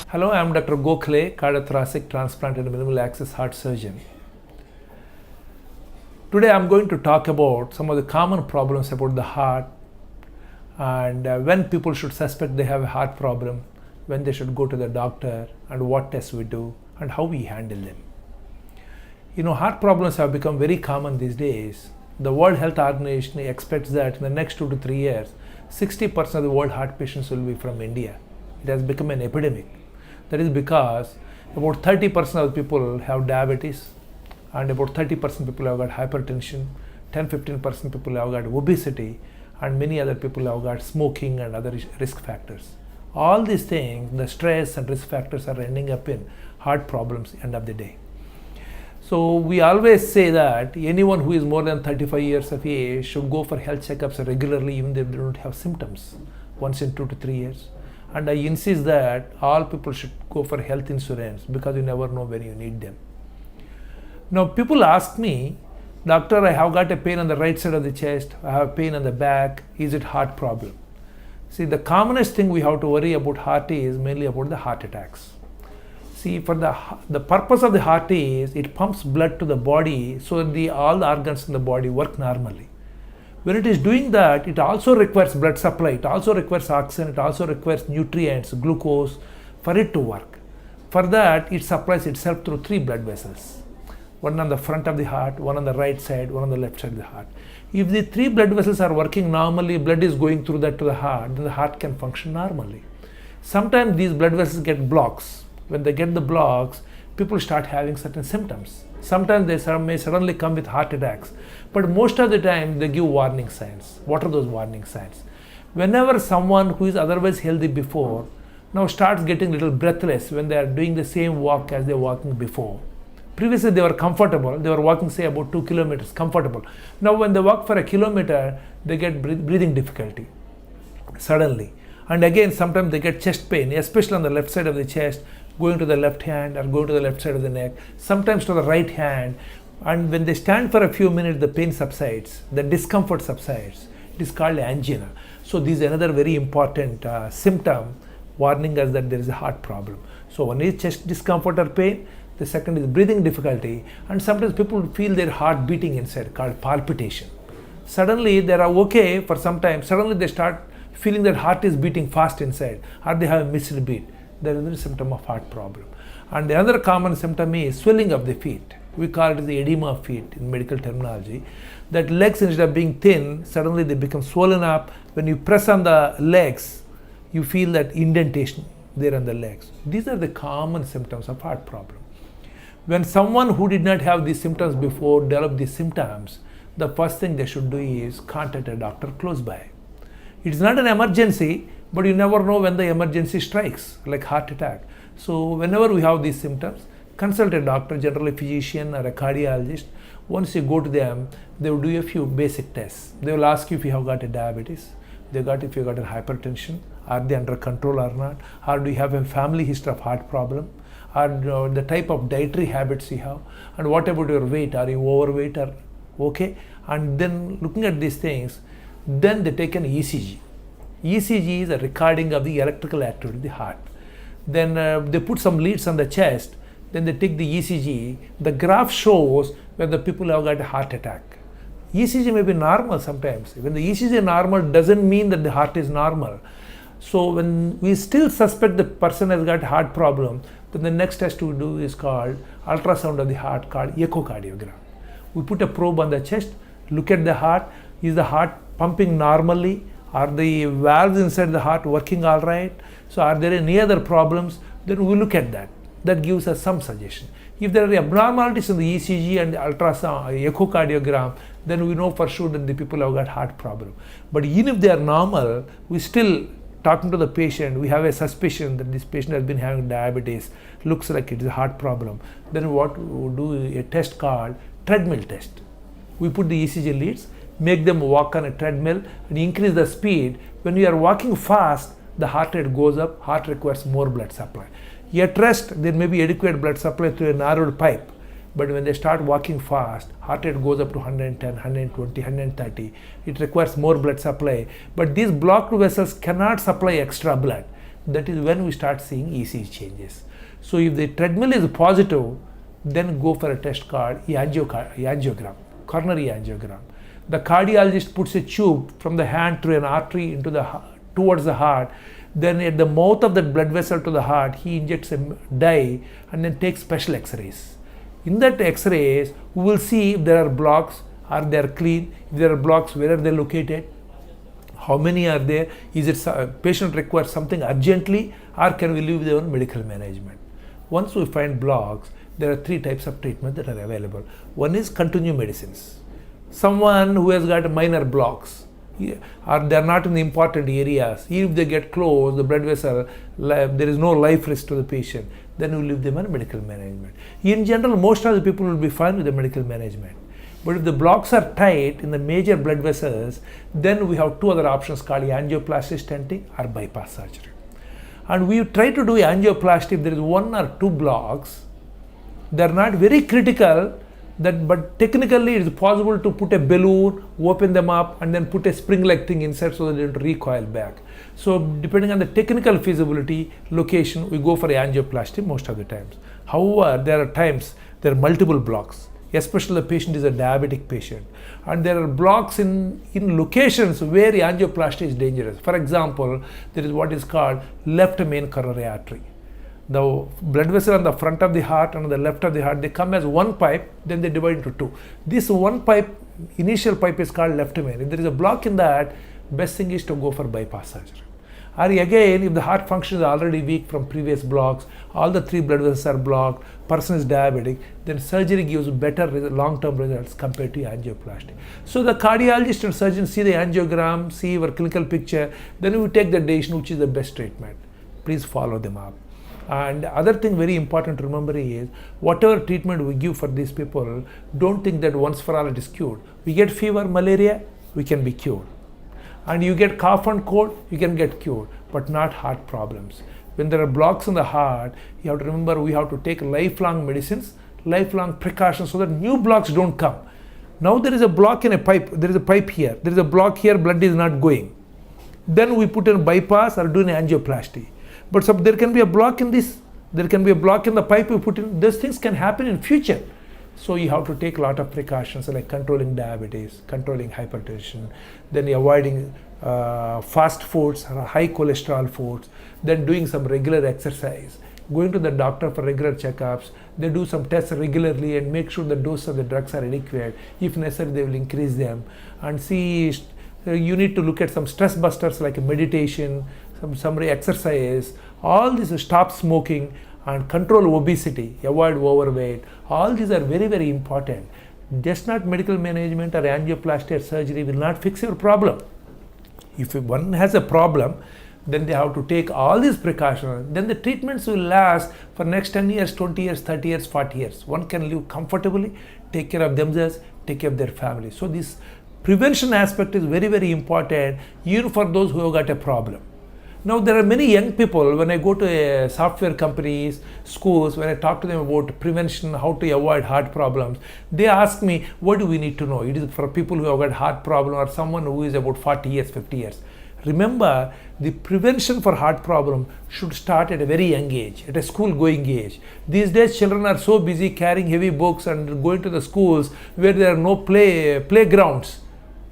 Hello, I am Dr. Gokhale, cardiothoracic transplant and minimal access heart surgeon. Today I am going to talk about some of the common problems about the heart and when people should suspect they have a heart problem, when they should go to the doctor and what tests we do and how we handle them. Heart problems have become very common these days. The World Health Organization expects that in the next 2 to 3 years, 60% of the world heart patients will be from India. It has become an epidemic. That is because about 30% of the people have diabetes and about 30% people have got hypertension, 10-15% people have got obesity, and many other people have got smoking and other risk factors. All these things, the stress and risk factors are ending up in heart problems at the end of the day. So we always say that anyone who is more than 35 years of age should go for health checkups regularly even if they don't have symptoms, once in 2 to 3 years. And I insist that all people should go for health insurance because you never know when you need them. Now people ask me, doctor, I have got a pain on the right side of the chest, I have pain on the back, is it heart problem? See, the commonest thing we have to worry about heart is mainly about the heart attacks. See, for the purpose of the heart is it pumps blood to the body so that all the organs in the body work normally. When it is doing that, it also requires blood supply, it also requires oxygen, it also requires nutrients, glucose for it to work. For that, it supplies itself through 3 blood vessels. One on the front of the heart, one on the right side, one on the left side of the heart. If the 3 blood vessels are working normally, blood is going through that to the heart, then the heart can function normally. Sometimes these blood vessels get blocks. When they get the blocks, people start having certain symptoms. Sometimes they may suddenly come with heart attacks, but most of the time they give warning signs. What are those warning signs? Whenever someone who is otherwise healthy before now starts getting a little breathless when they are doing the same walk as they were walking before. Previously they were comfortable, they were walking say about 2 kilometers, comfortable. Now when they walk for a kilometer, they get breathing difficulty suddenly. And again, sometimes they get chest pain, especially on the left side of the chest, going to the left hand or going to the left side of the neck, sometimes to the right hand. And when they stand for a few minutes, the pain subsides, the discomfort subsides. It is called angina. So this is another very important symptom warning us that there is a heart problem. So one is chest discomfort or pain, the second is breathing difficulty, and sometimes people feel their heart beating inside, called palpitation. Suddenly they are okay for some time, suddenly they start feeling their heart is beating fast inside, or they have a missed beat. That is a symptom of heart problem. And the other common symptom is swelling of the feet. We call it the edema of feet in medical terminology. That legs, instead of being thin, suddenly they become swollen up. When you press on the legs, you feel that indentation there on the legs. These are the common symptoms of heart problem. When someone who did not have these symptoms before develop these symptoms, the first thing they should do is contact a doctor close by. It is not an emergency, but you never know when the emergency strikes, like heart attack. So whenever we have these symptoms, consult a doctor, generally a physician or a cardiologist. Once you go to them, they will do a few basic tests. They will ask you if you have got a diabetes, if you got a hypertension, are they under control or not, or do you have a family history of heart problem, or the type of dietary habits you have, and what about your weight, are you overweight or okay? And then looking at these things, then they take an ECG. ECG is a recording of the electrical activity of the heart. Then they put some leads on the chest, then they take the ECG. The graph shows whether people have got a heart attack. ECG may be normal sometimes. When the ECG is normal, doesn't mean that the heart is normal. So when we still suspect the person has got heart problem, then the next test we do is called ultrasound of the heart, called echocardiogram. We put a probe on the chest, look at the heart. Is the heart pumping normally? Are the valves inside the heart working all right? So are there any other problems? Then we look at that. That gives us some suggestion. If there are abnormalities in the ECG and the ultrasound, echocardiogram, then we know for sure that the people have got heart problem. But even if they are normal, we still talking to the patient, we have a suspicion that this patient has been having diabetes, looks like it is a heart problem. Then what we do a test called treadmill test. We put the ECG leads, make them walk on a treadmill and increase the speed. When you are walking fast, the heart rate goes up, heart requires more blood supply. At rest, there may be adequate blood supply through a narrowed pipe. But when they start walking fast, heart rate goes up to 110, 120, 130. It requires more blood supply. But these blocked vessels cannot supply extra blood. that is when we start seeing ECG changes. So if the treadmill is positive, then go for a test called angiogram, coronary angiogram. The cardiologist puts a tube from the hand through an artery into towards the heart. Then at the mouth of that blood vessel to the heart, he injects a dye and then takes special X-rays. In that X-rays, we will see if there are blocks, are they clean, if there are blocks, where are they located, how many are there, is it patient requires something urgently, or can we leave their own medical management. Once we find blocks, there are 3 types of treatment that are available. One is continuum medicines. Someone who has got minor blocks, or they are not in the important areas, if they get close, the blood vessel, there is no life risk to the patient, then we leave them on medical management. In general, most of the people will be fine with the medical management. But if the blocks are tight in the major blood vessels, then we have 2 other options called angioplasty stenting or bypass surgery. And we try to do angioplasty if there is 1 or 2 blocks. They are not very critical, but technically it is possible to put a balloon, open them up, and then put a spring-like thing inside so that they don't recoil back. So depending on the technical feasibility, location, we go for angioplasty most of the times. However, there are times there are multiple blocks, especially the patient is a diabetic patient, and there are blocks in locations where angioplasty is dangerous. For example, there is what is called left main coronary artery. The blood vessel on the front of the heart and on the left of the heart, they come as one pipe, then they divide into 2. This one pipe, initial pipe, is called left main. If there is a block in that, best thing is to go for bypass surgery. Or again, if the heart function is already weak from previous blocks, all the 3 blood vessels are blocked, person is diabetic, then surgery gives better long-term results compared to angioplasty. So the cardiologist and surgeon see the angiogram, see your clinical picture, then we take the decision which is the best treatment. Please follow them up. And other thing very important to remember is, whatever treatment we give for these people, don't think that once for all it is cured. We get fever, malaria, we can be cured. And you get cough and cold, you can get cured, but not heart problems. When there are blocks in the heart, you have to remember we have to take lifelong medicines, lifelong precautions so that new blocks don't come. Now there is a block in a pipe, there is a pipe here, there is a block here, blood is not going. Then we put in bypass or do an angioplasty. But so there can be a block in this, there can be a block in the pipe we put in, these things can happen in future. So you have to take a lot of precautions like controlling diabetes, controlling hypertension, then avoiding fast foods or high cholesterol foods, then doing some regular exercise, going to the doctor for regular checkups. They do some tests regularly and make sure the dose of the drugs are adequate. If necessary, they will increase them. And see, you need to look at some stress busters like meditation, some exercise, all this, stop smoking and control obesity, avoid overweight. All these are very, very important. Just not medical management or angioplasty or surgery will not fix your problem. If one has a problem, then they have to take all these precautions. Then the treatments will last for next 10 years, 20 years, 30 years, 40 years. One can live comfortably, take care of themselves, take care of their family. So this prevention aspect is very, very important, even for those who have got a problem. Now there are many young people, when I go to software companies, schools, when I talk to them about prevention, how to avoid heart problems, they ask me, what do we need to know? It is for people who have got heart problem or someone who is about 40 years, 50 years. Remember, the prevention for heart problem should start at a very young age, at a school going age. These days children are so busy carrying heavy books and going to the schools where there are no playgrounds.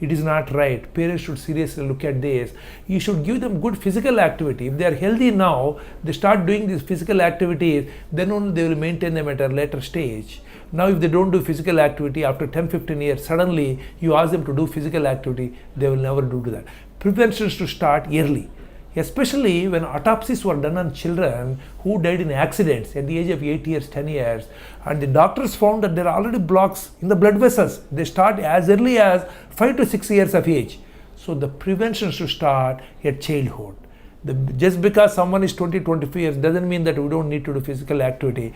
It is not right. Parents should seriously look at this. You should give them good physical activity. If they are healthy now, they start doing these physical activities, then only they will maintain them at a later stage. Now if they don't do physical activity, after 10-15 years, suddenly you ask them to do physical activity, they will never do that. Prevention should start early. Especially when autopsies were done on children who died in accidents at the age of 8 years, 10 years, and the doctors found that there are already blocks in the blood vessels. They start as early as 5 to 6 years of age. So the prevention should start at childhood. Just because someone is 20-25 years doesn't mean that we don't need to do physical activity.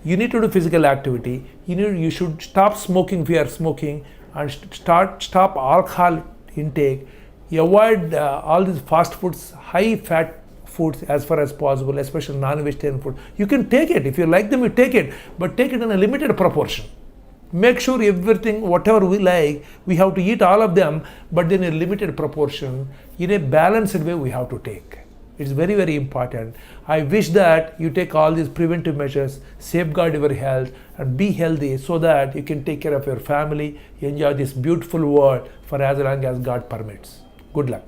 You need to do physical activity. You should stop smoking if you are smoking, and stop alcohol intake. You avoid all these fast foods, high fat foods as far as possible, especially non-vegetarian food. You can take it. If you like them, you take it, but take it in a limited proportion. Make sure everything, whatever we like, we have to eat all of them, but then in a limited proportion, in a balanced way we have to take. It's very, very important. I wish that you take all these preventive measures, safeguard your health, and be healthy so that you can take care of your family, enjoy this beautiful world for as long as God permits. Good luck.